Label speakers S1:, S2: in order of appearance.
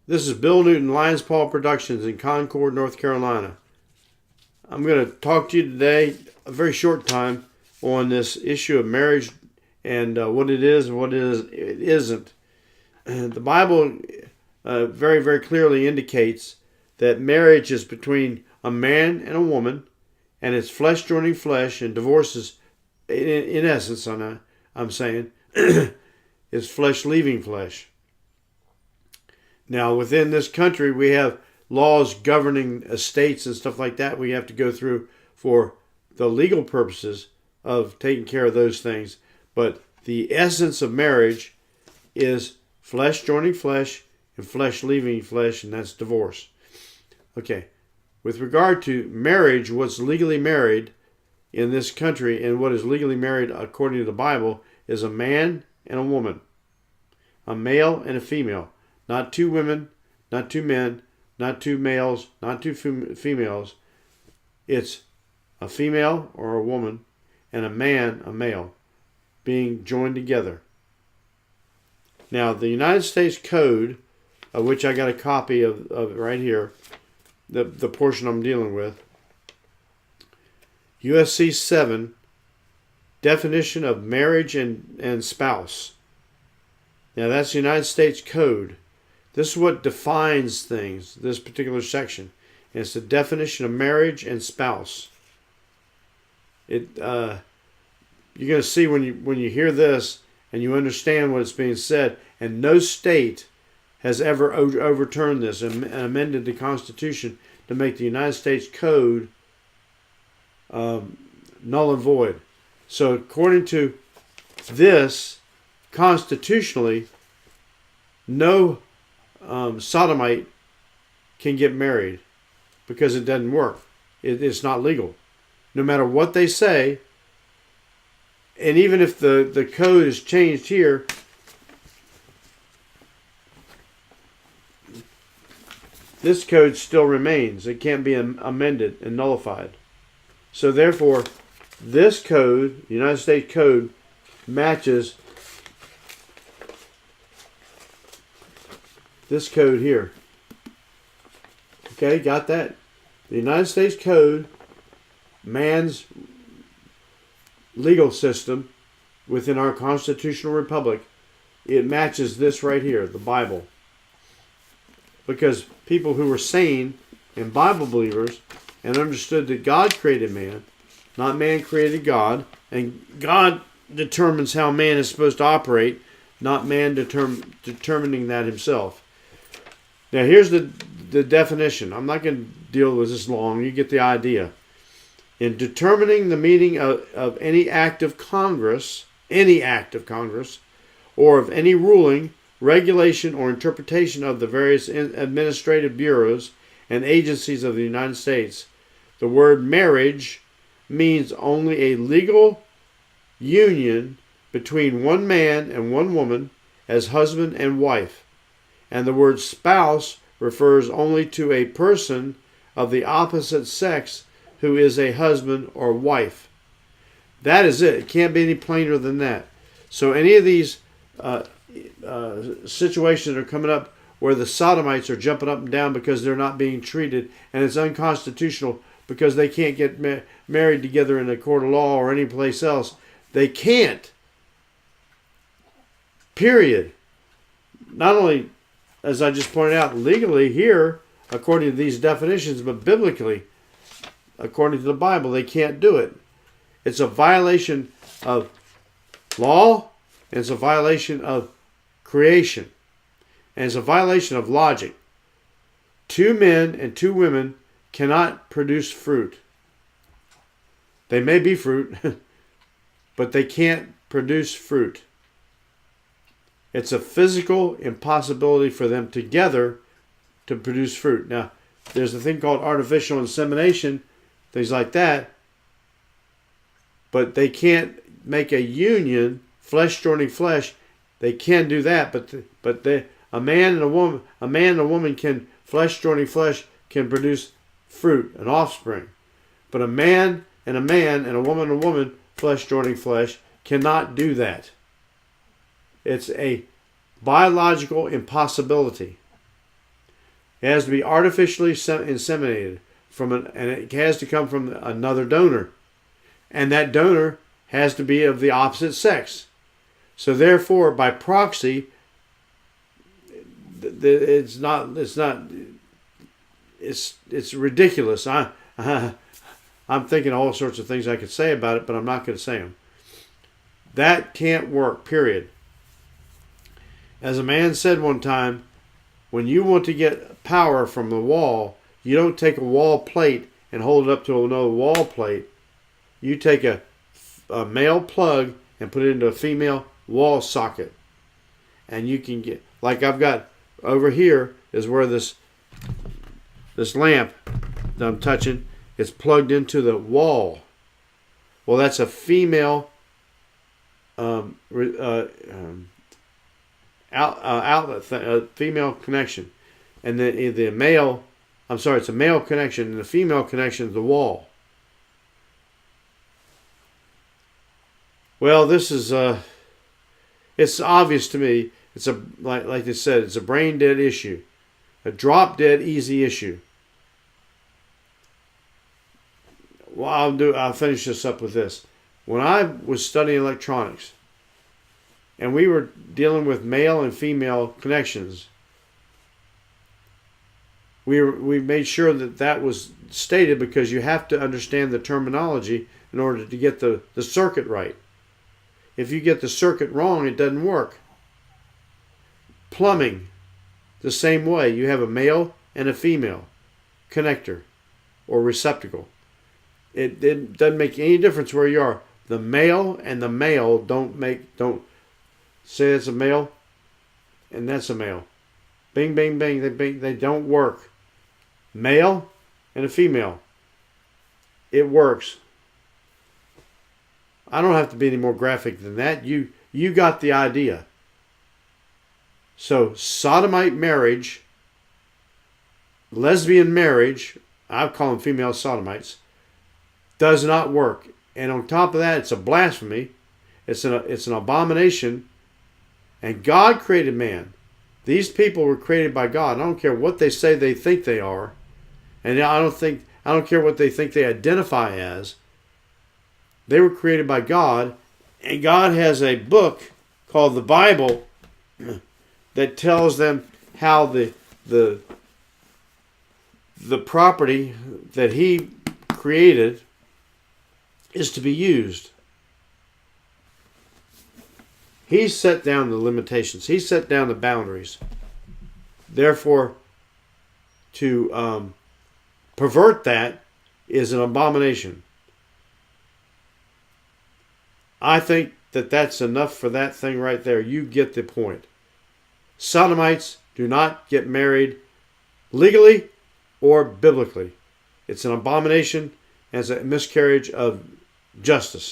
S1: This is Bill Newton, Lions Paw Productions in Concord, North Carolina. I'm going to talk to you today, a very short time, on this issue of marriage and what it is and what it isn't. The Bible very, very clearly indicates that marriage is between a man and a woman, and it's flesh joining flesh, and divorce is, in essence, I'm saying, is flesh leaving flesh. Now, within this country, we have laws governing estates and stuff like that we have to go through for the legal purposes of taking care of those things. But the essence of marriage is flesh joining flesh and flesh leaving flesh, and that's divorce. Okay, with regard to marriage, what's legally married in this country and what is legally married according to the Bible is a man and a woman, a male and a female. Not two women, not two men, not two males, not two females. It's a female or a woman and a man, a male, being joined together. Now, the United States Code, of which I got a copy of right here, the portion I'm dealing with, USC 7, definition of marriage and spouse. Now, that's the United States Code. This is what defines things, this particular section. And it's the definition of marriage and spouse. You're going to see when you hear this and you understand what is being said, and no state has ever overturned this and amended the Constitution to make the United States Code null and void. So according to this, constitutionally, no sodomite can get married because it doesn't work. It's not legal. No matter what they say, and even if the code is changed here, this code still remains. It can't be amended and nullified. So therefore, this code, the United States Code, matches this code here. Okay, got that? The United States Code, man's legal system within our constitutional republic, it matches this right here, the Bible. Because people who were sane and Bible believers and understood that God created man, not man created God, and God determines how man is supposed to operate, not man determining that himself. Now here's the definition. I'm not going to deal with this long. You get the idea. In determining the meaning of any act of Congress, or of any ruling, regulation, or interpretation of the various administrative bureaus and agencies of the United States, the word marriage means only a legal union between one man and one woman as husband and wife. And the word spouse refers only to a person of the opposite sex who is a husband or wife. That is it. It can't be any plainer than that. So any of these situations that are coming up where the sodomites are jumping up and down because they're not being treated, and it's unconstitutional because they can't get married together in a court of law or any place else. They can't. Period. Not only, as I just pointed out, legally here, according to these definitions, but biblically, according to the Bible, they can't do it. It's a violation of law, and it's a violation of creation, and it's a violation of logic. Two men and two women cannot produce fruit. They may be fruit, but they can't produce fruit. It's a physical impossibility for them together to produce fruit. Now, there's a thing called artificial insemination, things like that, but they can't make a union, flesh joining flesh. They can do that, but a man and a woman can, flesh joining flesh, can produce fruit, an offspring. But a man and a woman, flesh joining flesh, cannot do that. It's a biological impossibility. It has to be artificially inseminated and it has to come from another donor. And that donor has to be of the opposite sex. So therefore, by proxy, it's ridiculous. I'm thinking all sorts of things I could say about it, but I'm not going to say them. That can't work, period. As a man said one time, when you want to get power from the wall, you don't take a wall plate and hold it up to another wall plate. You take a male plug and put it into a female wall socket. And you can get, like I've got over here is where this lamp that I'm touching is plugged into the wall. Well, that's a female outlet, female connection. And the male, it's a male connection, and the female connection is the wall. Well, this is, it's obvious to me. It's like they said, it's a brain dead issue, a drop dead easy issue. Well, I'll finish this up with this. When I was studying electronics, and we were dealing with male and female connections, we made sure that was stated, because you have to understand the terminology in order to get the circuit right. If you get the circuit wrong, it doesn't work. Plumbing, the same way. You have a male and a female connector or receptacle. It doesn't make any difference where you are. The male and the male don't say it's a male and that's a male. Bing, bing, bing. They don't work. Male and a female. It works. I don't have to be any more graphic than that. You got the idea. So sodomite marriage, lesbian marriage, I call them female sodomites, does not work. And on top of that, it's a blasphemy. It's an abomination. And God created man. These people were created by God. I don't care what they say they think they are. And I don't care what they think they identify as. They were created by God. And God has a book called the Bible that tells them how the property that He created is to be used. He set down the limitations. He set down the boundaries. Therefore, to pervert that is an abomination. I think that's enough for that thing right there. You get the point. Sodomites do not get married legally or biblically. It's an abomination and it's a miscarriage of justice.